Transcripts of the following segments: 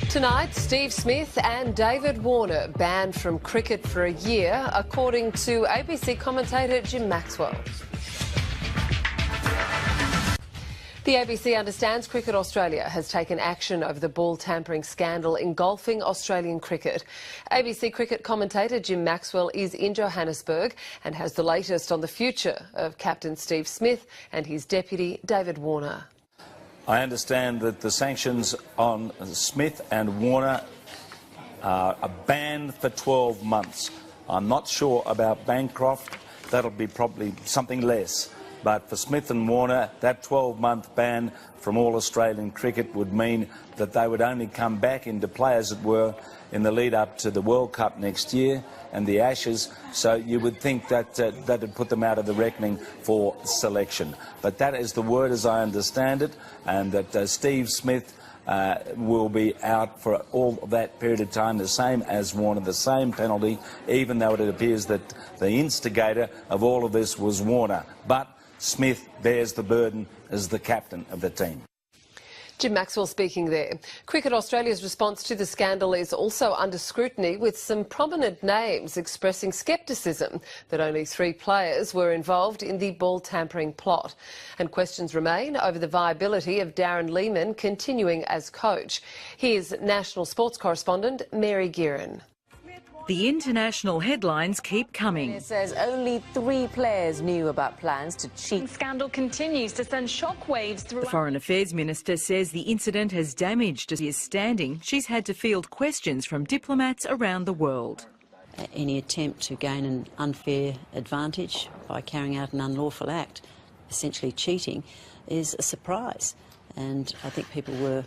Tonight, Steve Smith and David Warner banned from cricket for a year, according to ABC commentator Jim Maxwell. The ABC understands Cricket Australia has taken action over the ball tampering scandal engulfing Australian cricket. ABC cricket commentator Jim Maxwell is in Johannesburg and has the latest on the future of Captain Steve Smith and his deputy David Warner. I understand that the sanctions on Smith and Warner are a ban for 12 months. I'm not sure about Bancroft. That'll be probably something less. But for Smith and Warner, that 12-month ban from all Australian cricket would mean that they would only come back into play, as it were, in the lead-up to the World Cup next year and the Ashes. So you would think that that would put them out of the reckoning for selection. But that is the word as I understand it, and that Steve Smith will be out for all that period of time, the same as Warner, the same penalty, even though it appears that the instigator of all of this was Warner. But Smith bears the burden as the captain of the team. Jim Maxwell speaking there. Cricket Australia's response to the scandal is also under scrutiny, with some prominent names expressing scepticism that only 3 players were involved in the ball tampering plot. And questions remain over the viability of Darren Lehmann continuing as coach. Here's national sports correspondent Mary Guerin. The international headlines keep coming. It says only 3 players knew about plans to cheat. The scandal continues to send shockwaves through. The Foreign Affairs Minister says the incident has damaged Australia's standing. She's had to field questions from diplomats around the world. Any attempt to gain an unfair advantage by carrying out an unlawful act, essentially cheating, is a surprise. And I think people were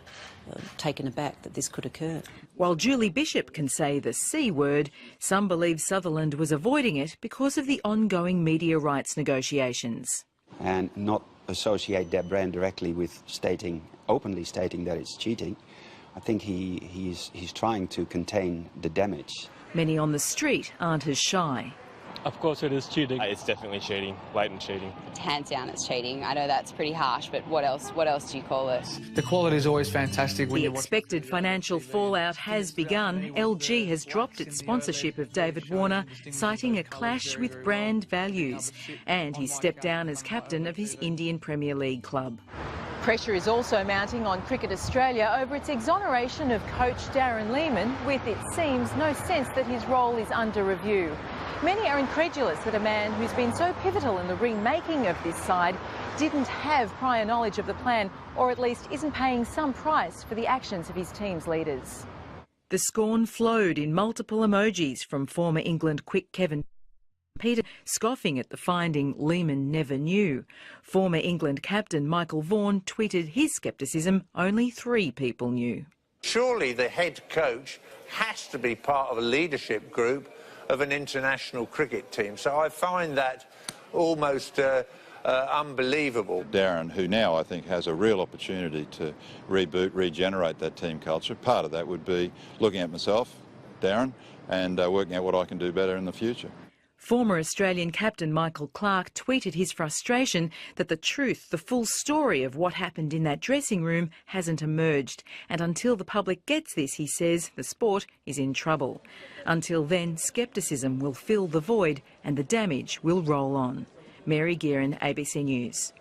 taken aback that this could occur. While Julie Bishop can say the C word, some believe Sutherland was avoiding it because of the ongoing media rights negotiations. And not associate that brand directly with openly stating that it's cheating. I think he's trying to contain the damage. Many on the street aren't as shy. Of course it is cheating. It's definitely cheating, blatant cheating. Hands down, it's cheating. I know that's pretty harsh, but what else do you call it? The quality is always fantastic. The expected financial fallout has begun. LG has dropped its sponsorship of David Warner, citing a clash with brand values. And he stepped down as captain of his Indian Premier League club. Pressure is also mounting on Cricket Australia over its exoneration of coach Darren Lehmann, with, it seems, no sense that his role is under review. Many are incredulous that a man who's been so pivotal in the remaking of this side didn't have prior knowledge of the plan, or at least isn't paying some price for the actions of his team's leaders. The scorn flowed in multiple emojis from former England quick Kevin Peter, scoffing at the finding Lehmann never knew. Former England captain Michael Vaughan tweeted his scepticism only 3 people knew. Surely the head coach has to be part of a leadership group of an international cricket team. So I find that almost unbelievable. Darren, who now I think has a real opportunity to reboot, regenerate that team culture. Part of that would be looking at myself, Darren, and working out what I can do better in the future. Former Australian captain Michael Clarke tweeted his frustration that the truth, the full story of what happened in that dressing room hasn't emerged. And until the public gets this, he says, the sport is in trouble. Until then, scepticism will fill the void and the damage will roll on. Mary Guerin, ABC News.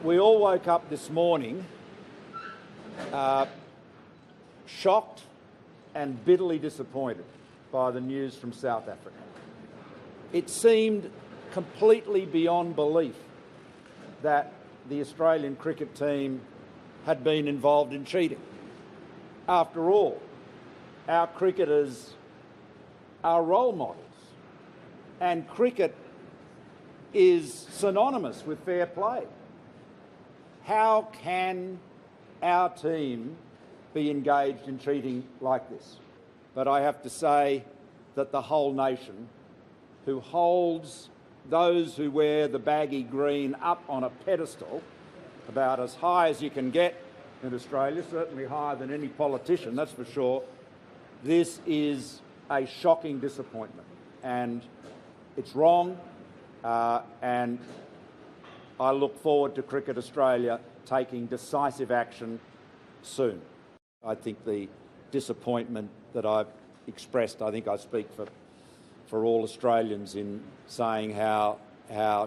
We all woke up this morning shocked and bitterly disappointed by the news from South Africa. It seemed completely beyond belief that the Australian cricket team had been involved in cheating. After all, our cricketers are role models, and cricket is synonymous with fair play. How can our team be engaged in cheating like this? But I have to say that the whole nation, who holds those who wear the baggy green up on a pedestal about as high as you can get in Australia, certainly higher than any politician, that's for sure, this is a shocking disappointment, and it's wrong, and I look forward to Cricket Australia taking decisive action soon. I think the disappointment that I've expressed, I think I speak for all Australians in saying how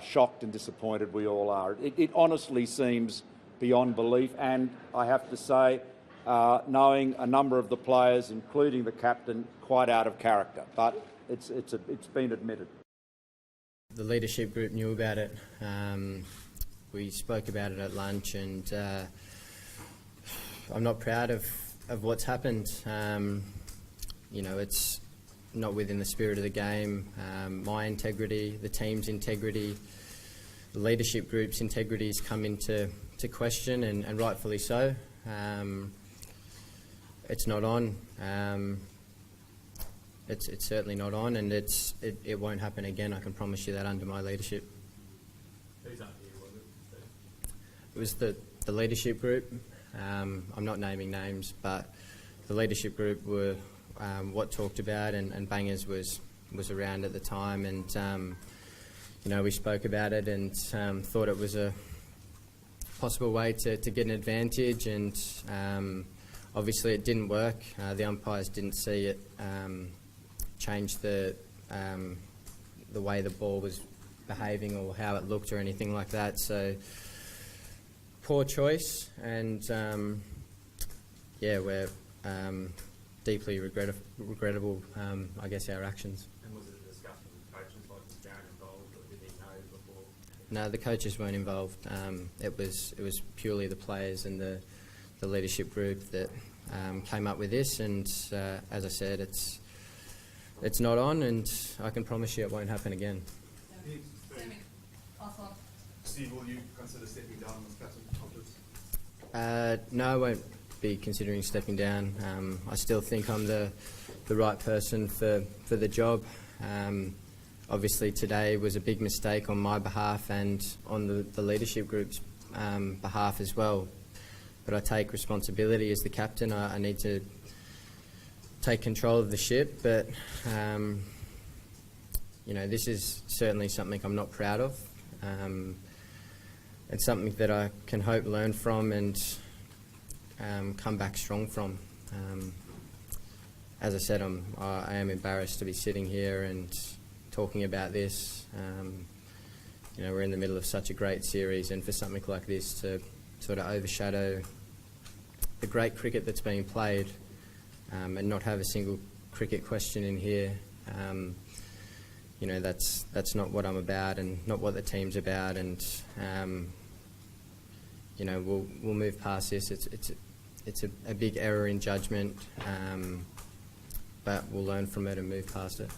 shocked and disappointed we all are. It honestly seems beyond belief, and I have to say, knowing a number of the players, including the captain, quite out of character. But it's been admitted. The leadership group knew about it. We spoke about it at lunch, and I'm not proud of what's happened. You know, it's not within the spirit of the game. My integrity, the team's integrity, the leadership group's integrity has come into question, and rightfully so. It's not on. It's certainly not on, and it won't happen again. I can promise you that under my leadership. Who's up here, was it? It was the leadership group. I'm not naming names, but the leadership group were what talked about, and Bangers was around at the time, and you know, we spoke about it and thought it was a possible way to get an advantage, and obviously it didn't work. The umpires didn't see it change the way the ball was behaving or how it looked or anything like that. So poor choice, and yeah, we're deeply regrettable, I guess, our actions. And was it a discussion with coaches, like was Darren involved, or did he know before? No, the coaches weren't involved. It was purely the players and the leadership group that came up with this, and as I said, it's not on, and I can promise you it won't happen again. Steve, will you consider stepping down as captain? No, I won't be considering stepping down. I still think I'm the right person for the job. Obviously today was a big mistake on my behalf and on the leadership group's behalf as well. But I take responsibility as the captain. I need to take control of the ship, but you know, this is certainly something I'm not proud of. It's something that I can hope learn from and come back strong from. As I said, I am embarrassed to be sitting here and talking about this. You know, we're in the middle of such a great series, and for something like this to sort of overshadow the great cricket that's being played and not have a single cricket question in here, you know, that's not what I'm about and not what the team's about, and you know, we'll move past this. It's a big error in judgment, but we'll learn from it and move past it.